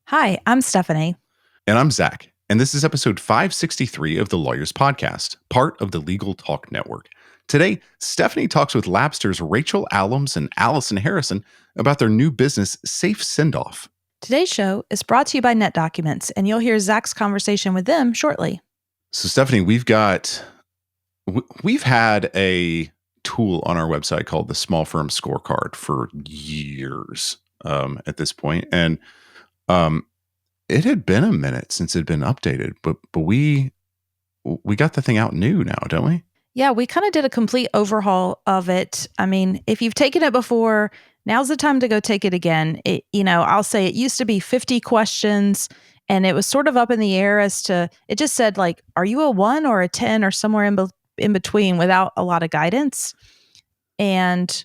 Hi, I'm Stephanie. And I'm Zach, and this is episode 563 of the Lawyers Podcast, part of the Legal Talk Network. Today, Stephanie talks with Labster's Rachel Allums and Allison Harrison about their new business, Safe Sendoff. Today's show is brought to you by NetDocuments, and you'll hear Zach's conversation with them shortly. So, Stephanie, we've had a tool on our website called the Small Firm Scorecard for years at this point, and it had been a minute since it had been updated, but we got the thing out new now, don't we? Yeah, we kind of did a complete overhaul of it. I mean, if you've taken it before, now's the time to go take it again. I'll say it used to be 50 questions, and it was sort of up in the air as to, it just said like, are you a 1 or a 10 or somewhere in between without a lot of guidance. And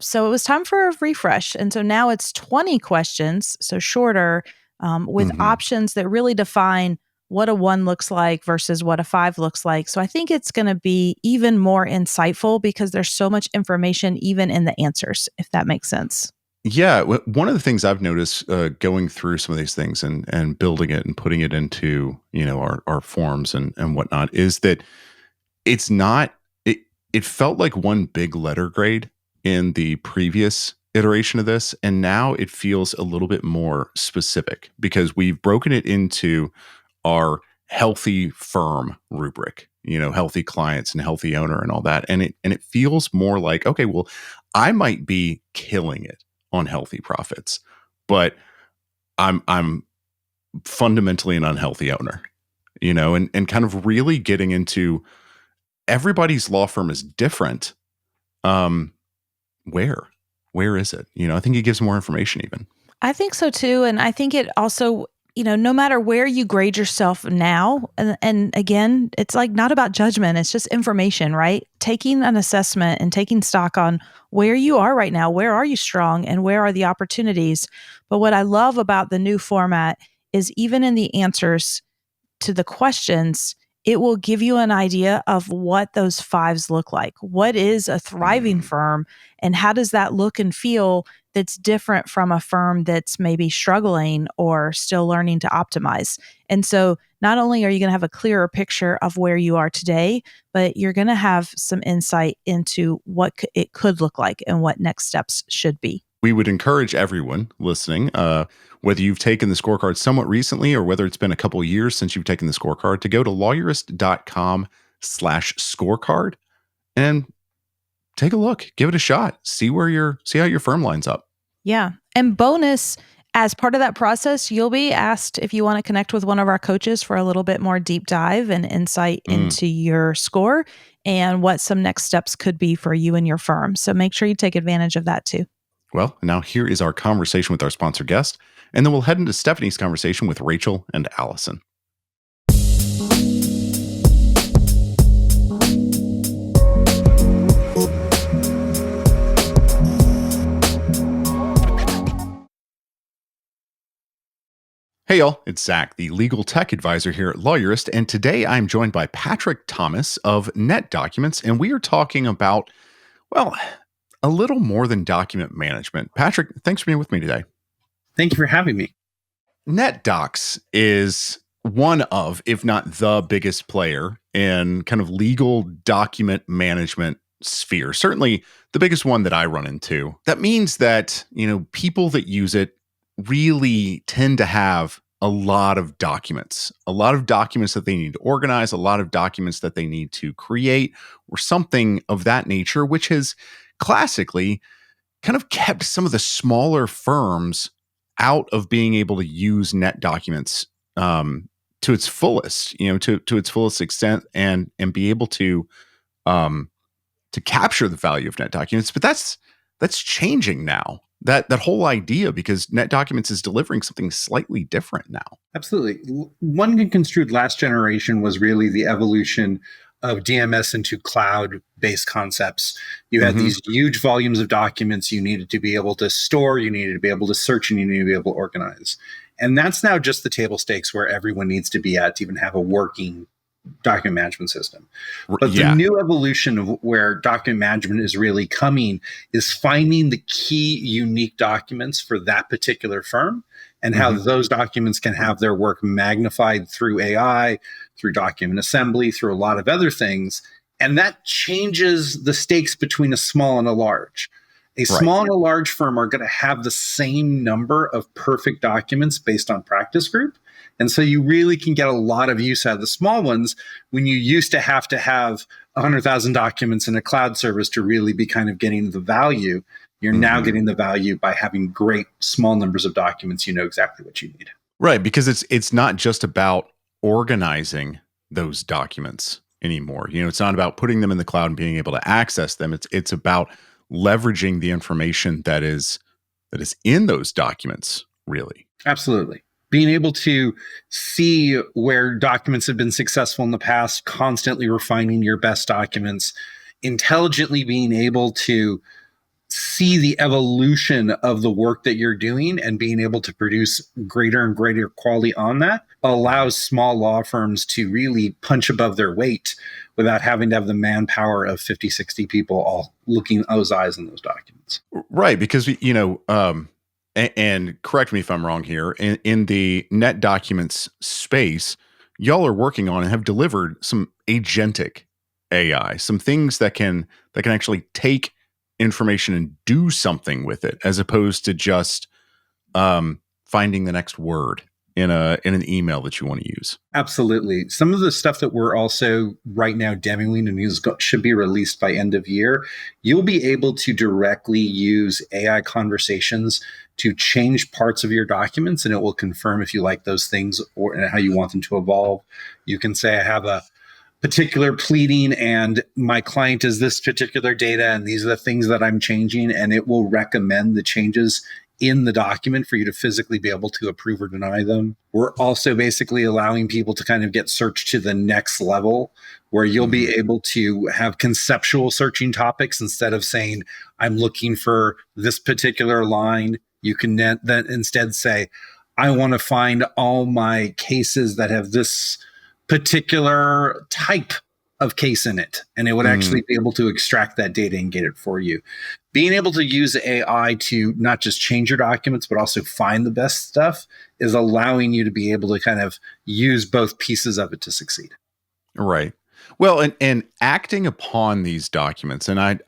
so it was time for a refresh. And so now it's 20 questions, so shorter, with options that really define what a 1 looks like versus what a 5 looks like. So I think it's going to be even more insightful because there's so much information even in the answers, if that makes sense. Yeah. One of the things I've noticed going through some of these things and building it and putting it into, our forms and whatnot is that it's not, it felt like one big letter grade in the previous iteration of this. And now it feels a little bit more specific because we've broken it into our healthy firm rubric, healthy clients and healthy owner and all that. And it feels more like, okay, well, I might be killing it on healthy profits, but I'm fundamentally an unhealthy owner, and kind of really getting into everybody's law firm is different. Where is it? I think it gives more information even. I think so too. And I think it also, no matter where you grade yourself now, and again, it's like not about judgment, it's just information, right? Taking an assessment and taking stock on where you are right now, where are you strong and where are the opportunities. But what I love about the new format is even in the answers to the questions, it will give you an idea of what those 5s look like. What is a thriving firm and how does that look and feel that's different from a firm that's maybe struggling or still learning to optimize? And so not only are you going to have a clearer picture of where you are today, but you're going to have some insight into what it could look like and what next steps should be. We would encourage everyone listening, whether you've taken the scorecard somewhat recently or whether it's been a couple of years since you've taken the scorecard, to go to Lawyerist.com/scorecard and take a look, give it a shot, see how your firm lines up. Yeah. And bonus, as part of that process, you'll be asked if you want to connect with one of our coaches for a little bit more deep dive and insight into your score and what some next steps could be for you and your firm. So make sure you take advantage of that too. Well, now here is our conversation with our sponsor guest, and then we'll head into Stephanie's conversation with Rachel and Allison. Hey y'all, it's Zach, the legal tech advisor here at Lawyerist, and today I'm joined by Patrick Thomas of NetDocuments, and we are talking about, well, a little more than document management. Patrick, thanks for being with me today. Thank you for having me. NetDocs is one of, if not the biggest player in kind of legal document management sphere. Certainly the biggest one that I run into. That means that, people that use it really tend to have a lot of documents that they need to organize, a lot of documents that they need to create or something of that nature, which has classically kind of kept some of the smaller firms out of being able to use NetDocuments to its fullest, to its fullest extent, and be able to capture the value of NetDocuments. But that's changing now. That whole idea, because NetDocuments is delivering something slightly different now. Absolutely. One can construe last generation was really the evolution of DMS into cloud-based concepts. You had these huge volumes of documents you needed to be able to store, you needed to be able to search, and you needed to be able to organize. And that's now just the table stakes where everyone needs to be at to even have a working document management system. But the new evolution of where document management is really coming is finding the key unique documents for that particular firm and how those documents can have their work magnified through AI, through document assembly, through a lot of other things. And that changes the stakes between a small and a large. A small and a large firm are going to have the same number of perfect documents based on practice group. And so you really can get a lot of use out of the small ones when you used to have 100,000 documents in a cloud service to really be kind of getting the value. You're now getting the value by having great small numbers of documents. You know exactly what you need. Right, because it's not just about organizing those documents anymore. It's not about putting them in the cloud and being able to access them. It's about leveraging the information that is in those documents, really. Absolutely. Being able to see where documents have been successful in the past, constantly refining your best documents, intelligently being able to see the evolution of the work that you're doing and being able to produce greater and greater quality on that allows small law firms to really punch above their weight without having to have the manpower of 50, 60 people all looking those eyes in those documents. Right, because, and correct me if I'm wrong here, in the net documents space, y'all are working on and have delivered some agentic AI, some things that can actually take information and do something with it, as opposed to just finding the next word in an email that you want to use. Absolutely. Some of the stuff that we're also right now demoing and should be released by end of year, you'll be able to directly use AI conversations to change parts of your documents, and it will confirm if you like those things or how you want them to evolve. You can say, I have a particular pleading and my client is this particular data and these are the things that I'm changing, and it will recommend the changes in the document for you to physically be able to approve or deny them. We're also basically allowing people to kind of get searched to the next level where you'll be able to have conceptual searching topics instead of saying, I'm looking for this particular line. You can then instead say, I want to find all my cases that have this particular type of case in it. And it would actually be able to extract that data and get it for you. Being able to use AI to not just change your documents, but also find the best stuff is allowing you to be able to kind of use both pieces of it to succeed. Right. Well, and acting upon these documents, and I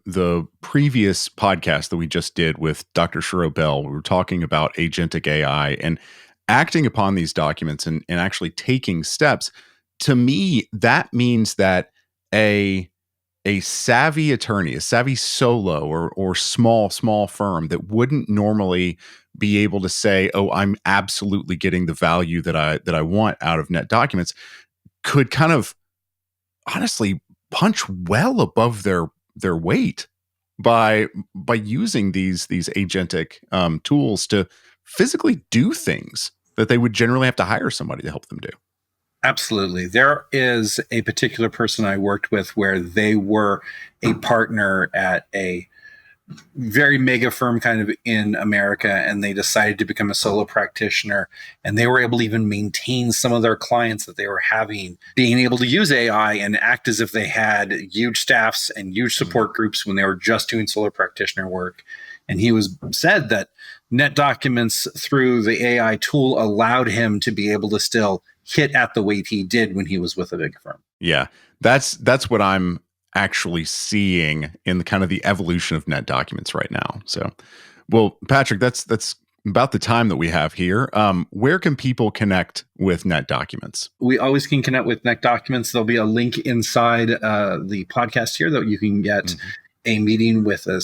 the previous podcast that we just did with Dr. Shiro Bell, we were talking about agentic AI and acting upon these documents and actually taking steps. To me, that means that a savvy attorney, a savvy solo or small firm that wouldn't normally be able to say, "Oh, I'm absolutely getting the value that I want out of net documents," could kind of honestly punch well above their weight by using these agentic tools to physically do things that they would generally have to hire somebody to help them do. Absolutely. There is a particular person I worked with where they were a partner at a very mega firm kind of in America, and they decided to become a solo practitioner, and they were able to even maintain some of their clients that they were having, being able to use AI and act as if they had huge staffs and huge support groups when they were just doing solo practitioner work. And he said that net documents through the AI tool allowed him to be able to still hit at the weight he did when he was with a big firm. Yeah, that's what I'm actually seeing in the kind of the evolution of net documents right now. So, well, Patrick, that's about the time that we have here. Where can people connect with net documents? We always can connect with net documents. There'll be a link inside the podcast here that you can get a meeting with a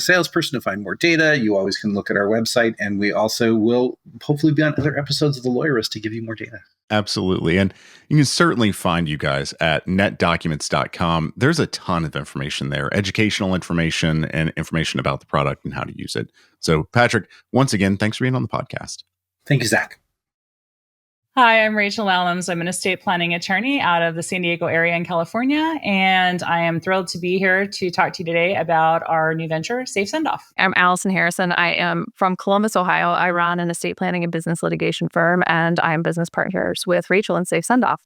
salesperson to find more data. You always can look at our website, and we also will hopefully be on other episodes of The Lawyerist to give you more data. Absolutely. And you can certainly find you guys at netdocuments.com. There's a ton of information there, educational information and information about the product and how to use it. So, Patrick, once again, thanks for being on the podcast. Thank you, Zach. Hi, I'm Rachel Allums. I'm an estate planning attorney out of the San Diego area in California, and I am thrilled to be here to talk to you today about our new venture, Safe Sendoff. I'm Allison Harrison. I am from Columbus, Ohio. I run an estate planning and business litigation firm, and I am business partners with Rachel and Safe Sendoff.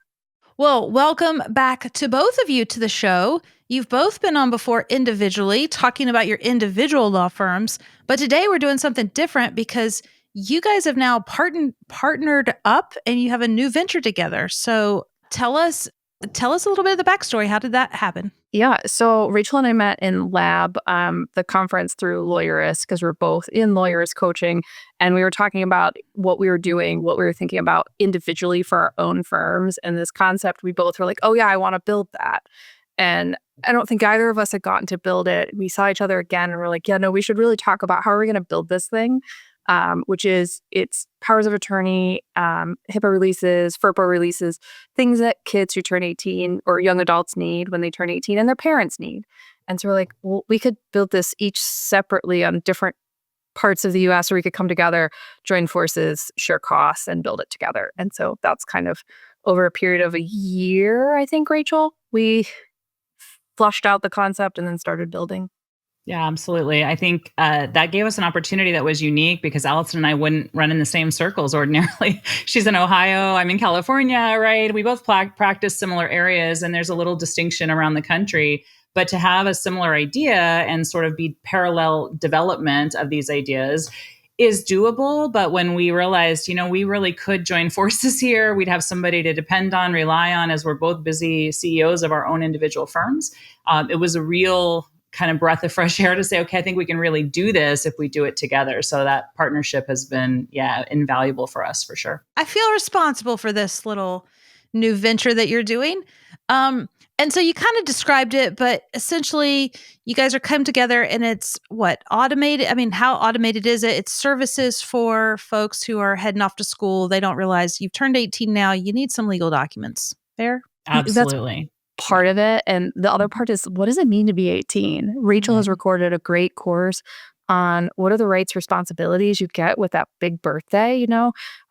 Well, welcome back to both of you to the show. You've both been on before individually, talking about your individual law firms, but today we're doing something different because you guys have now partnered up and you have a new venture together. So tell us a little bit of the backstory. How did that happen? Yeah. So Rachel and I met in Lab, the conference through Lawyerist, because we're both in Lawyerist coaching. And we were talking about what we were doing, what we were thinking about individually for our own firms. And this concept, we both were like, oh, yeah, I want to build that. And I don't think either of us had gotten to build it. We saw each other again and we're like, yeah, no, we should really talk about how are we going to build this thing, which is it's powers of attorney, HIPAA releases, FERPA releases, things that kids who turn 18 or young adults need when they turn 18 and their parents need. And so we're like, well, we could build this each separately on different parts of the US, or we could come together, join forces, share costs, and build it together. And so that's kind of over a period of a year, I think, Rachel, we flushed out the concept and then started building. Yeah, absolutely. I think that gave us an opportunity that was unique because Allison and I wouldn't run in the same circles ordinarily. She's in Ohio, I'm in California, right? We both practice similar areas and there's a little distinction around the country. But to have a similar idea and sort of be parallel development of these ideas is doable. But when we realized, we really could join forces here, we'd have somebody to depend on, rely on, as we're both busy CEOs of our own individual firms. It was a real kind of breath of fresh air to say, okay, I think we can really do this if we do it together. So that partnership has been, invaluable for us for sure. I feel responsible for this little new venture that you're doing. And so you kind of described it, but essentially you guys are come together and it's what, automated? I mean, how automated is it? It's services for folks who are heading off to school. They don't realize you've turned 18 now. You need some legal documents. Fair? Absolutely. That's part of it. And the other part is, what does it mean to be 18? Rachel has recorded a great course on what are the rights, responsibilities you get with that big birthday.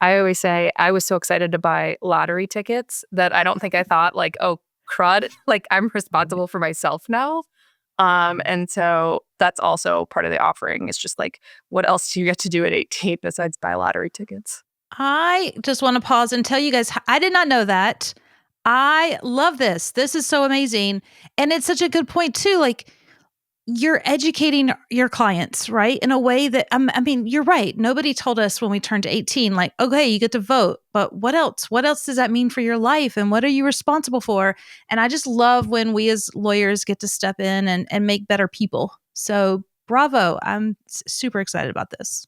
I always say I was so excited to buy lottery tickets that I don't think I thought like, oh, crud, like I'm responsible for myself now. And so that's also part of the offering. It's just like, what else do you get to do at 18 besides buy lottery tickets? I just want to pause and tell you guys, I did not know that. I love this. This is so amazing. And it's such a good point too. Like, you're educating your clients, right? In a way that, I mean, you're right. Nobody told us when we turned 18, like, okay, you get to vote, but what else? What else does that mean for your life? And what are you responsible for? And I just love when we as lawyers get to step in and make better people. So bravo. I'm super excited about this.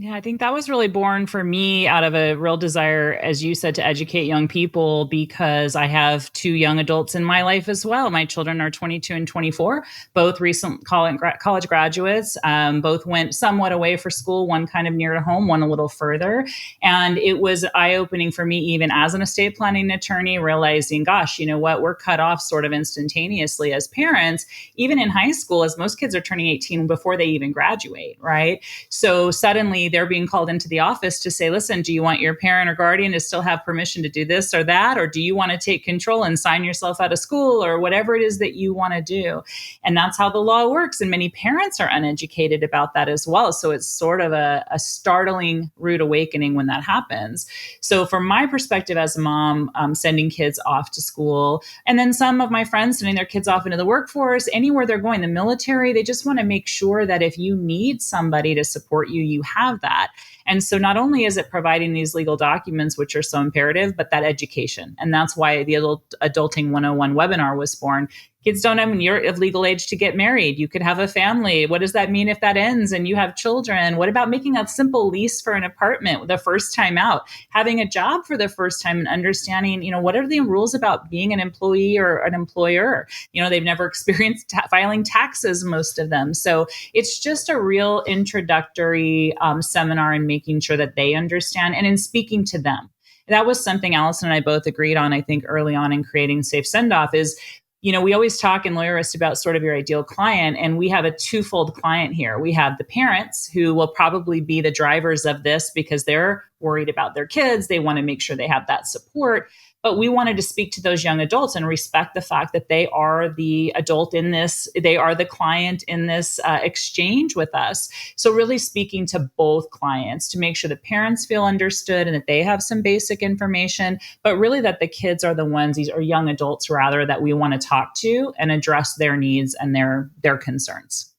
Yeah, I think that was really born for me out of a real desire, as you said, to educate young people because I have two young adults in my life as well. My children are 22 and 24, both recent college graduates. Both went somewhat away for school, one kind of near to home, one a little further. And it was eye-opening for me, even as an estate planning attorney, realizing, gosh, you know what, we're cut off sort of instantaneously as parents, even in high school, as most kids are turning 18 before they even graduate, right? So suddenly they're being called into the office to say, listen, do you want your parent or guardian to still have permission to do this or that? Or do you want to take control and sign yourself out of school or whatever it is that you want to do? And that's how the law works. And many parents are uneducated about that as well. So it's sort of a startling rude awakening when that happens. So from my perspective as a mom, sending kids off to school, and then some of my friends sending their kids off into the workforce, anywhere they're going, the military, they just want to make sure that if you need somebody to support you, you have that. And so not only is it providing these legal documents, which are so imperative, but that education. And that's why the Adulting 101 webinar was born. Kids don't have, when you're of legal age to get married, you could have a family. What does that mean if that ends and you have children? What about making a simple lease for an apartment the first time out? Having a job for the first time and understanding, you know, what are the rules about being an employee or an employer? You know, they've never experienced filing taxes, most of them. So it's just a real introductory seminar in making sure that they understand and in speaking to them. That was something Allison and I both agreed on, I think, early on in creating Safe Sendoff is, you know, we always talk in Lawyerist about sort of your ideal client, and we have a twofold client here. We have the parents who will probably be the drivers of this because they're worried about their kids. They want to make sure they have that support. But we wanted to speak to those young adults and respect the fact that they are the adult in this, they are the client in this exchange with us. So really speaking to both clients to make sure the parents feel understood and that they have some basic information, but really that the kids are the ones, these are young adults rather, that we want to talk to and address their needs and their concerns.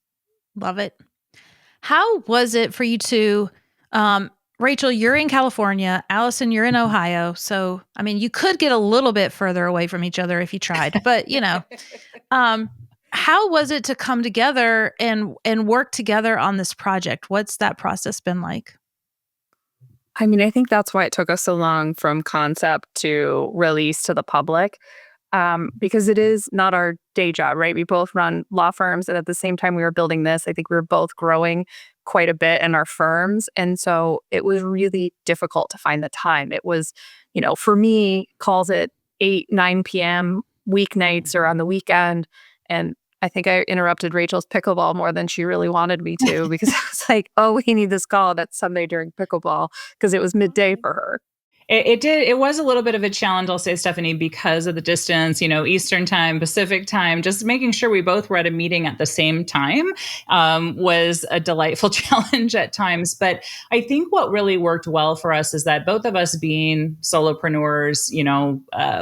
Love it. How was it for you to Rachel, you're in California. Allison, you're in Ohio. So, I mean, you could get a little bit further away from each other if you tried, but how was it to come together and work together on this project? What's that process been like? I mean, I think that's why it took us so long from concept to release to the public, because it is not our day job, right? We both run law firms. And at the same time we were building this, I think we were both growing quite a bit in our firms. And so it was really difficult to find the time. It was, for me, calls at 8, 9 p.m. weeknights or on the weekend. And I think I interrupted Rachel's pickleball more than she really wanted me to because I was like, oh, we need this call. That's Sunday during pickleball because it was midday for her. It was a little bit of a challenge, I'll say, Stephanie, because of the distance, Eastern time, Pacific time, just making sure we both were at a meeting at the same time was a delightful challenge at times. But I think what really worked well for us is that both of us being solopreneurs,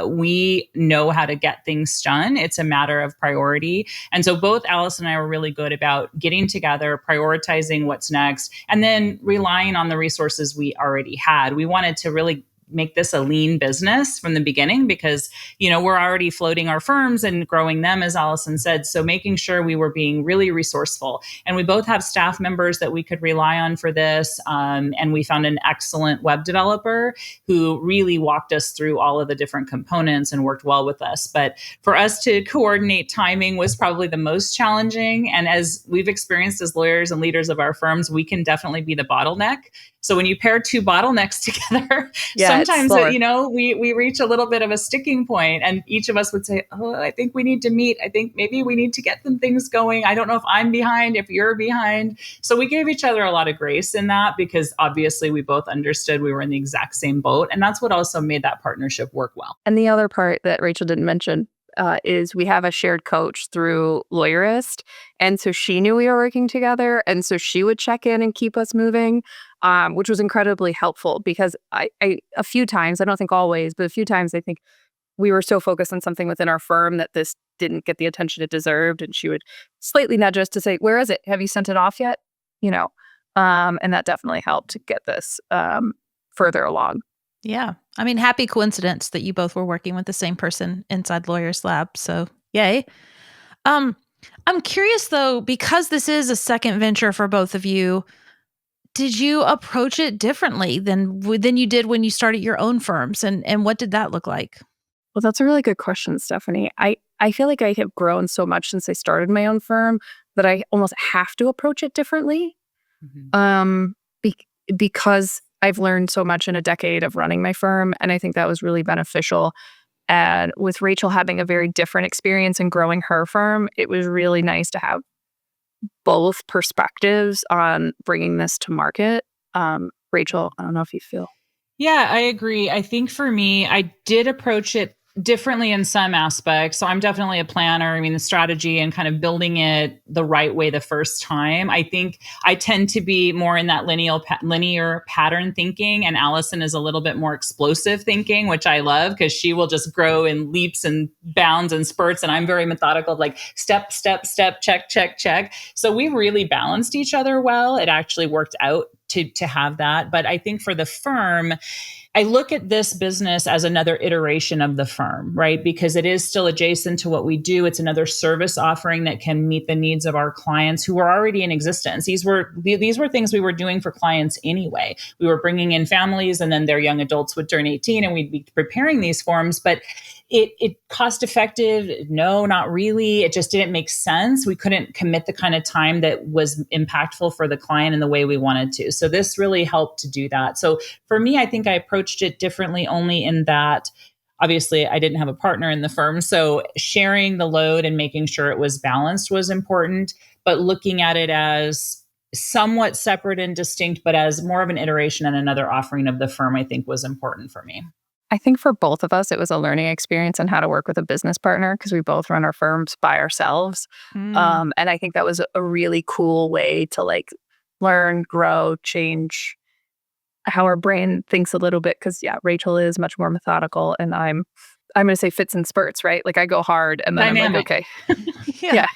we know how to get things done. It's a matter of priority. And so both Allison and I were really good about getting together, prioritizing what's next, and then relying on the resources we already had. We wanted to really make this a lean business from the beginning because, we're already floating our firms and growing them, as Allison said. So making sure we were being really resourceful. And we both have staff members that we could rely on for this. And we found an excellent web developer who really walked us through all of the different components and worked well with us. But for us to coordinate timing was probably the most challenging. And as we've experienced as lawyers and leaders of our firms, we can definitely be the bottleneck. So when you pair two bottlenecks together, sometimes, we reach a little bit of a sticking point and each of us would say, oh, I think we need to meet. I think maybe we need to get some things going. I don't know if I'm behind, if you're behind. So we gave each other a lot of grace in that because obviously we both understood we were in the exact same boat. And that's what also made that partnership work well. And the other part that Rachel didn't mention is we have a shared coach through Lawyerist. And so she knew we were working together. And so she would check in and keep us moving, which was incredibly helpful because I a few times, I don't think always, but a few times I think we were so focused on something within our firm that this didn't get the attention it deserved. And she would slightly nudge us to say, where is it? Have you sent it off yet? And that definitely helped to get this further along. Yeah. I mean, happy coincidence that you both were working with the same person inside Lawyerist Lab. So yay. I'm curious though, because this is a second venture for both of you, did you approach it differently than you did when you started your own firms? And what did that look like? Well, that's a really good question, Stephanie. I feel like I have grown so much since I started my own firm that I almost have to approach it differently. Mm-hmm. Because I've learned so much in a decade of running my firm. And I think that was really beneficial. And with Rachel having a very different experience in growing her firm, it was really nice to have both perspectives on bringing this to market. Rachel, I don't know if you feel. Yeah, I agree. I think for me, I did approach it differently in some aspects. So I'm definitely a planner. I mean, the strategy and kind of building it the right way the first time. I think I tend to be more in that linear pattern thinking. And Allison is a little bit more explosive thinking, which I love because she will just grow in leaps and bounds and spurts. And I'm very methodical, like step, step, step, check, check, check. So we really balanced each other well. It actually worked out to have that. But I think for the firm, I look at this business as another iteration of the firm, right? Because it is still adjacent to what we do. It's another service offering that can meet the needs of our clients who are already in existence. These were things we were doing for clients anyway. We were bringing in families and then their young adults would turn 18 and we'd be preparing these forms, but it cost effective? No, not really. It just didn't make sense. We couldn't commit the kind of time that was impactful for the client in the way we wanted to. So this really helped to do that. So for me, I think I approached it differently only in that obviously I didn't have a partner in the firm. So sharing the load and making sure it was balanced was important, but looking at it as somewhat separate and distinct, but as more of an iteration and another offering of the firm, I think was important for me. I think for both of us, it was a learning experience on how to work with a business partner because we both run our firms by ourselves. And I think that was a really cool way to learn, grow, change how our brain thinks a little bit. Because Rachel is much more methodical and I'm going to say fits and spurts, right? Like I go hard and then Dynamic. I'm like, okay. Yeah.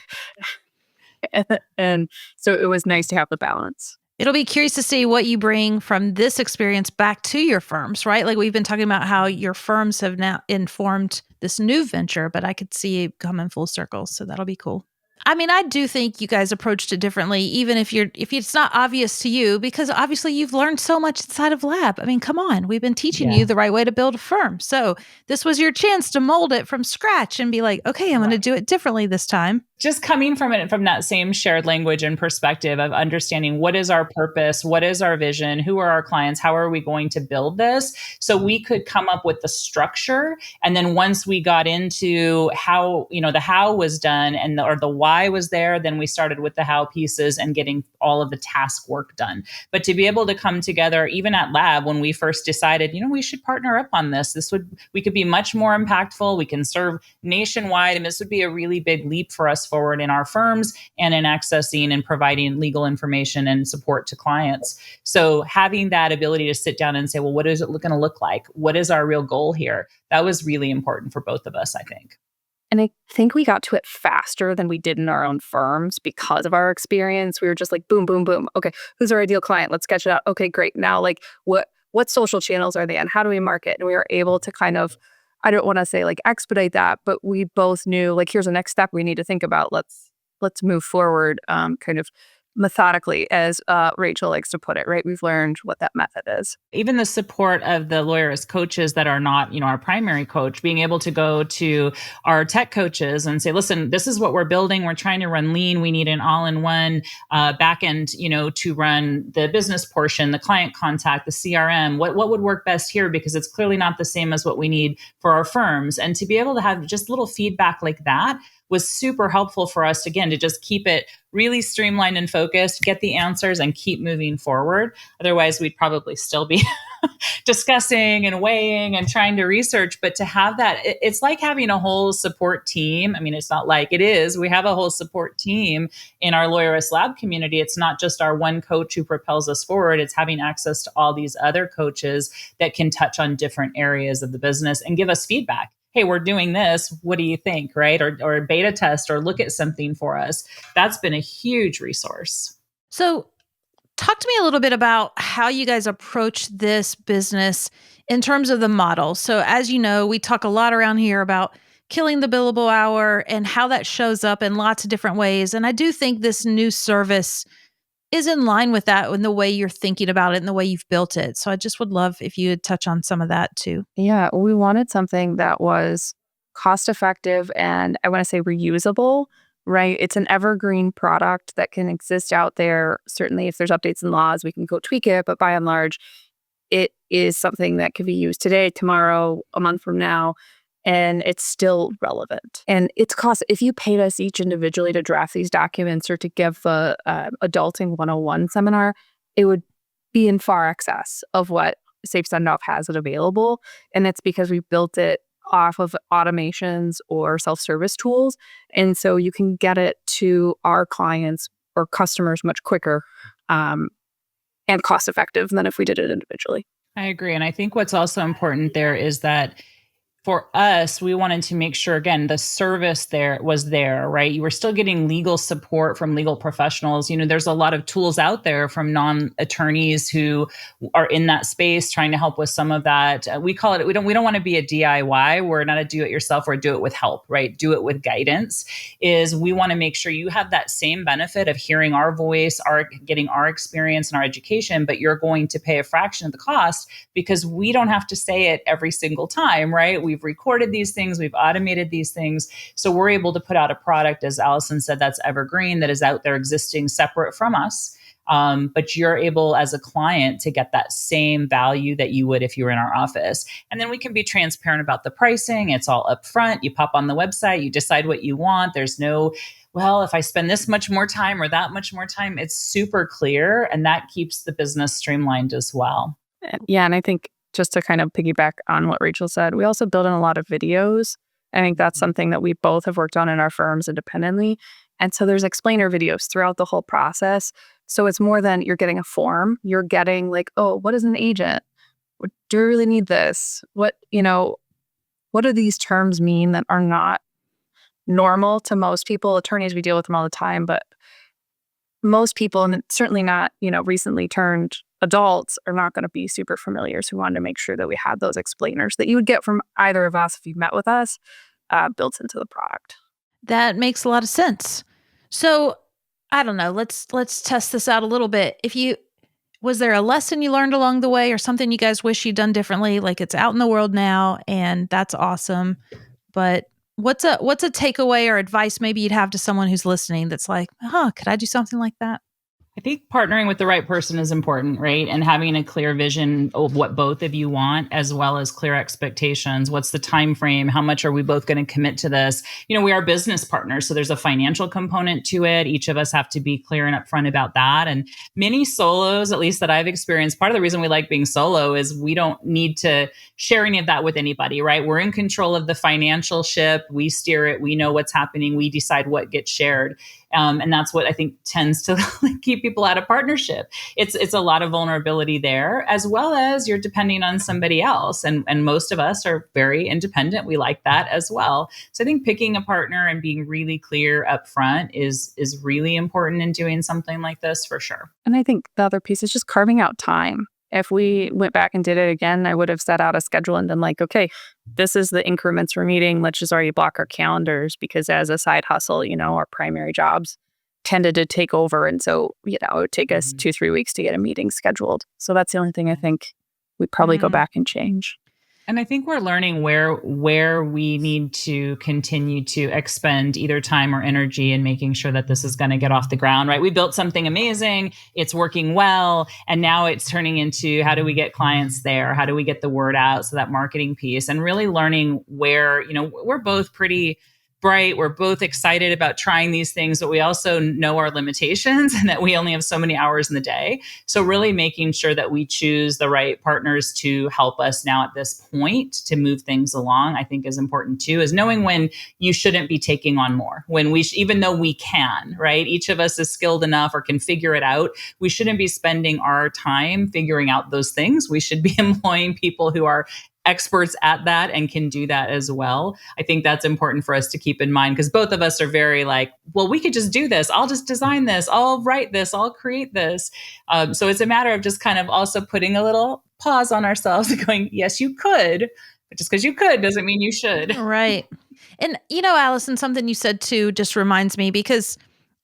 And so it was nice to have the balance. It'll be curious to see what you bring from this experience back to your firms, right? Like we've been talking about how your firms have now informed this new venture, but I could see it come in full circle. So that'll be cool. I mean, I do think you guys approached it differently, even if it's not obvious to you, because obviously you've learned so much inside of Lab. I mean, come on, we've been teaching you the right way to build a firm. So this was your chance to mold it from scratch and be like, okay, I'm going to do it differently this time. Just coming from it from that same shared language and perspective of understanding what is our purpose, what is our vision, who are our clients, how are we going to build this, so we could come up with the structure. And then once we got into how, the how was done and the why was there, then we started with the how pieces and getting all of the task work done. But to be able to come together, even at Lab, when we first decided, we should partner up on this, we could be much more impactful. We can serve nationwide, and this would be a really big leap for us forward in our firms and in accessing and providing legal information and support to clients. So having that ability to sit down and say, well, what is it going to look like? What is our real goal here? That was really important for both of us, I think. And I think we got to it faster than we did in our own firms because of our experience. We were just like, boom, boom, boom. Okay, who's our ideal client? Let's sketch it out. Okay, great. Now, like, what social channels are they on? How do we market? And we were able to kind of, I don't want to say like expedite that, but we both knew like, here's the next step we need to think about. Let's move forward kind of methodically, as Rachel likes to put it, right? We've learned what that method is. Even the support of the Lawyerist coaches that are not, our primary coach, being able to go to our tech coaches and say, listen, this is what we're building. We're trying to run lean. We need an all-in-one back end, to run the business portion, the client contact, the CRM. What would work best here? Because it's clearly not the same as what we need for our firms. And to be able to have just little feedback like that was super helpful for us, again, to just keep it really streamlined and focused, get the answers, and keep moving forward. Otherwise, we'd probably still be discussing and weighing and trying to research. But to have that, it's like having a whole support team. I mean, it's not like it is. We have a whole support team in our Lawyerist Lab community. It's not just our one coach who propels us forward. It's having access to all these other coaches that can touch on different areas of the business and give us feedback. Hey, we're doing this. What do you think? Right? Or beta test or look at something for us. That's been a huge resource. So talk to me a little bit about how you guys approach this business in terms of the model. So as you know, we talk a lot around here about killing the billable hour and how that shows up in lots of different ways. And I do think this new service is in line with that in the way you're thinking about it and the way you've built it. So I just would love if you would touch on some of that too. Yeah, we wanted something that was cost effective and I want to say reusable, right? It's an evergreen product that can exist out there. Certainly if there's updates and laws, we can go tweak it. But by and large, it is something that can be used today, tomorrow, a month from now. And it's still relevant. And it's cost, if you paid us each individually to draft these documents or to give the Adulting 101 seminar, it would be in far excess of what Safe Sendoff has it available. And it's because we built it off of automations or self-service tools. And so you can get it to our clients or customers much quicker and cost effective than if we did it individually. I agree. And I think what's also important there is that for us, we wanted to make sure, again, the service was there, right? You were still getting legal support from legal professionals. There's a lot of tools out there from non-attorneys who are in that space trying to help with some of that. We call it, we don't want to be a DIY. We're not a do-it-yourself or do it with help, right? Do it with guidance. We want to make sure you have that same benefit of hearing our voice, getting our experience and our education, but you're going to pay a fraction of the cost because we don't have to say it every single time, right? We've recorded these things, we've automated these things. So we're able to put out a product, as Allison said, that's evergreen, that is out there existing separate from us. But you're able as a client to get that same value that you would if you were in our office. And then we can be transparent about the pricing. It's all upfront. You pop on the website, you decide what you want. There's no, well, if I spend this much more time or that much more time, it's super clear. And that keeps the business streamlined as well. Yeah. And I think just to kind of piggyback on what Rachel said, we also build in a lot of videos. I think that's something that we both have worked on in our firms independently. And so there's explainer videos throughout the whole process. So it's more than you're getting a form. You're getting like, oh, what is an agent? Do you really need this? What do these terms mean that are not normal to most people? Attorneys, we deal with them all the time, but most people, and certainly not, recently turned adults, are not going to be super familiar. So we wanted to make sure that we had those explainers that you would get from either of us if you met with us, built into the product. That makes a lot of sense. So, I don't know, let's test this out a little bit. Was there a lesson you learned along the way or something you guys wish you'd done differently? Like, it's out in the world now and that's awesome. But what's a takeaway or advice maybe you'd have to someone who's listening that's like, could I do something like that? I think partnering with the right person is important, right? And having a clear vision of what both of you want, as well as clear expectations. What's the time frame? How much are we both going to commit to this? We are business partners, so there's a financial component to it. Each of us have to be clear and upfront about that. And many solos, at least that I've experienced, part of the reason we like being solo is we don't need to share any of that with anybody, right? We're in control of the financial ship. We steer it. We know what's happening. We decide what gets shared. And that's what I think tends to keep people out of partnership. It's a lot of vulnerability there, as well as you're depending on somebody else. And most of us are very independent. We like that as well. So I think picking a partner and being really clear up front is really important in doing something like this, for sure. And I think the other piece is just carving out time. If we went back and did it again, I would have set out a schedule and been like, okay, this is the increments we're meeting. Let's just already block our calendars, because as a side hustle, our primary jobs tended to take over. And so, it would take us 2-3 weeks to get a meeting scheduled. So that's the only thing I think we'd probably go back and change. And I think we're learning where we need to continue to expend either time or energy in making sure that this is going to get off the ground, right? We built something amazing. It's working well. And now it's turning into, how do we get clients there? How do we get the word out? So that marketing piece, and really learning where, we're both pretty bright. We're both excited about trying these things, but we also know our limitations and that we only have so many hours in the day. So really making sure that we choose the right partners to help us now at this point to move things along, I think is important too, is knowing when you shouldn't be taking on more, when even though we can, right? Each of us is skilled enough or can figure it out. We shouldn't be spending our time figuring out those things. We should be employing people who are experts at that and can do that as well. I think that's important for us to keep in mind, because both of us are very like, well, we could just do this. I'll just design this. I'll write this. I'll create this. So it's a matter of just kind of also putting a little pause on ourselves and going, yes, you could. But just because you could doesn't mean you should. Right. And, Allison, something you said too just reminds me, because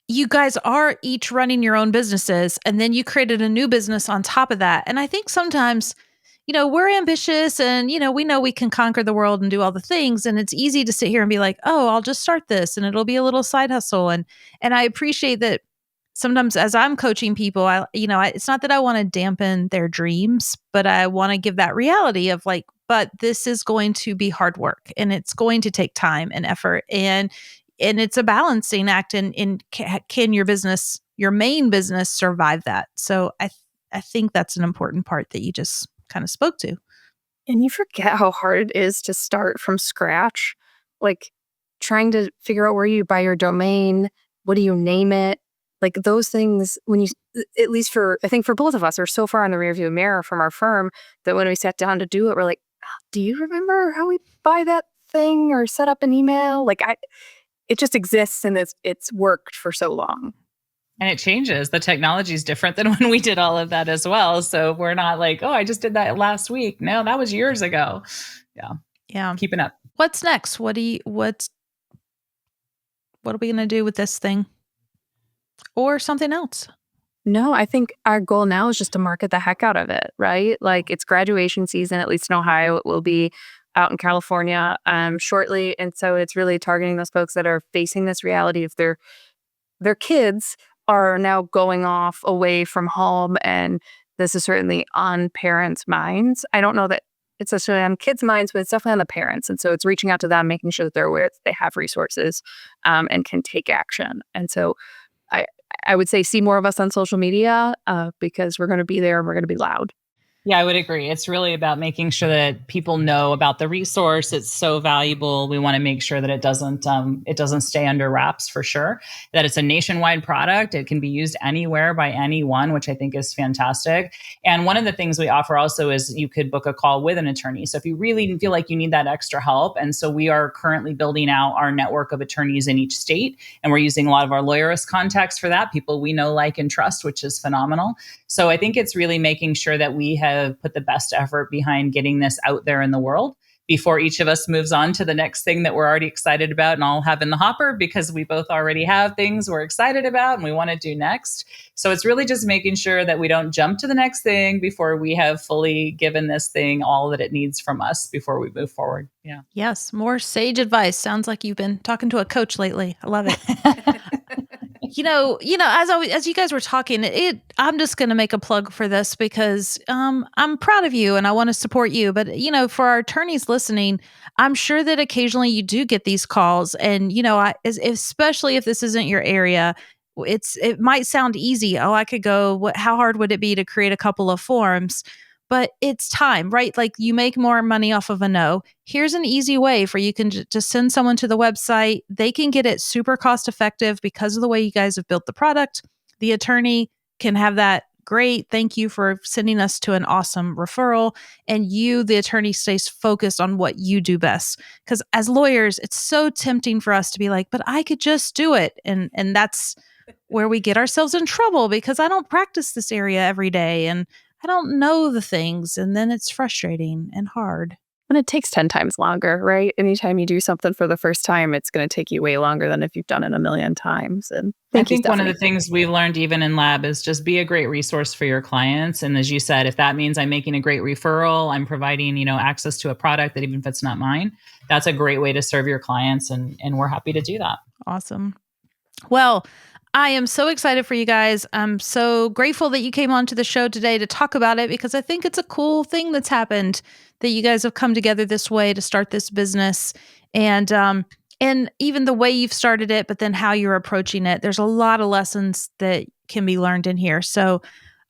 you guys are each running your own businesses, and then you created a new business on top of that. And I think sometimes we're ambitious and, we know we can conquer the world and do all the things. And it's easy to sit here and be like, oh, I'll just start this and it'll be a little side hustle. And I appreciate that sometimes as I'm coaching people, it's not that I want to dampen their dreams, but I want to give that reality of like, but this is going to be hard work and it's going to take time and effort. And it's a balancing act. And can your business, your main business, survive that? So I think that's an important part that you just kind of spoke to. And you forget how hard it is to start from scratch, like trying to figure out where you buy your domain, what do you name it, like those things. When you, at least I think for both of us, are so far in the rearview mirror from our firm that when we sat down to do it, we're like, do you remember how we buy that thing or set up an email? Like it just exists and it's worked for so long. And it changes. The technology is different than when we did all of that as well. So we're not like, oh, I just did that last week. No, that was years ago. Yeah. Keeping up. What's next? What are we going to do with this thing? Or something else? No, I think our goal now is just to market the heck out of it, right? Like it's graduation season, at least in Ohio. It will be out in California shortly. And so it's really targeting those folks that are facing this reality of their kids are now going off away from home, and this is certainly on parents' minds. I don't know that it's necessarily on kids' minds, but it's definitely on the parents. And so it's reaching out to them, making sure that they're aware that they have resources and can take action. And so I would say see more of us on social media because we're going to be there and we're going to be loud. Yeah, I would agree. It's really about making sure that people know about the resource. It's so valuable. We want to make sure that it doesn't stay under wraps for sure. That it's a nationwide product. It can be used anywhere by anyone, which I think is fantastic. And one of the things we offer also is you could book a call with an attorney. So if you really feel like you need that extra help, and so we are currently building out our network of attorneys in each state, and we're using a lot of our lawyerist contacts for that, people we know, like, and trust, which is phenomenal. So I think it's really making sure that we have put the best effort behind getting this out there in the world before each of us moves on to the next thing that we're already excited about and all have in the hopper, because we both already have things we're excited about and we want to do next. So it's really just making sure that we don't jump to the next thing before we have fully given this thing all that it needs from us before we move forward. Yeah. Yes, more sage advice. Sounds like you've been talking to a coach lately. I love it. As you guys were talking, I'm just going to make a plug for this because I'm proud of you and I want to support you. But for our attorneys listening, I'm sure that occasionally you do get these calls, and especially if this isn't your area, it might sound easy. Oh, I could go. How hard would it be to create a couple of forms? But it's time, right? Like, you make more money off of a no. Here's an easy way for you can just send someone to the website. They can get it super cost effective because of the way you guys have built the product. The attorney can have that great, thank you for sending us to an awesome referral. And you, the attorney, stays focused on what you do best. Because as lawyers, it's so tempting for us to be like, but I could just do it. And that's where we get ourselves in trouble, because I don't practice this area every day. And I don't know the things, and then it's frustrating and hard. And it takes 10 times longer, right? Anytime you do something for the first time, it's going to take you way longer than if you've done it a million times. And I think one of the things we've learned even in lab is just be a great resource for your clients. And as you said, if that means I'm making a great referral, I'm providing, access to a product that even if it's not mine, that's a great way to serve your clients. And we're happy to do that. Awesome. Well, I am so excited for you guys. I'm so grateful that you came onto the show today to talk about it, because I think it's a cool thing that's happened, that you guys have come together this way to start this business, and even the way you've started it, but then how you're approaching it. There's a lot of lessons that can be learned in here. So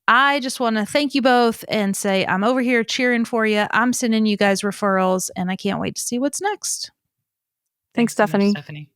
I just want to thank you both and say I'm over here cheering for you. I'm sending you guys referrals, and I can't wait to see what's next. Thanks, Stephanie. Stephanie.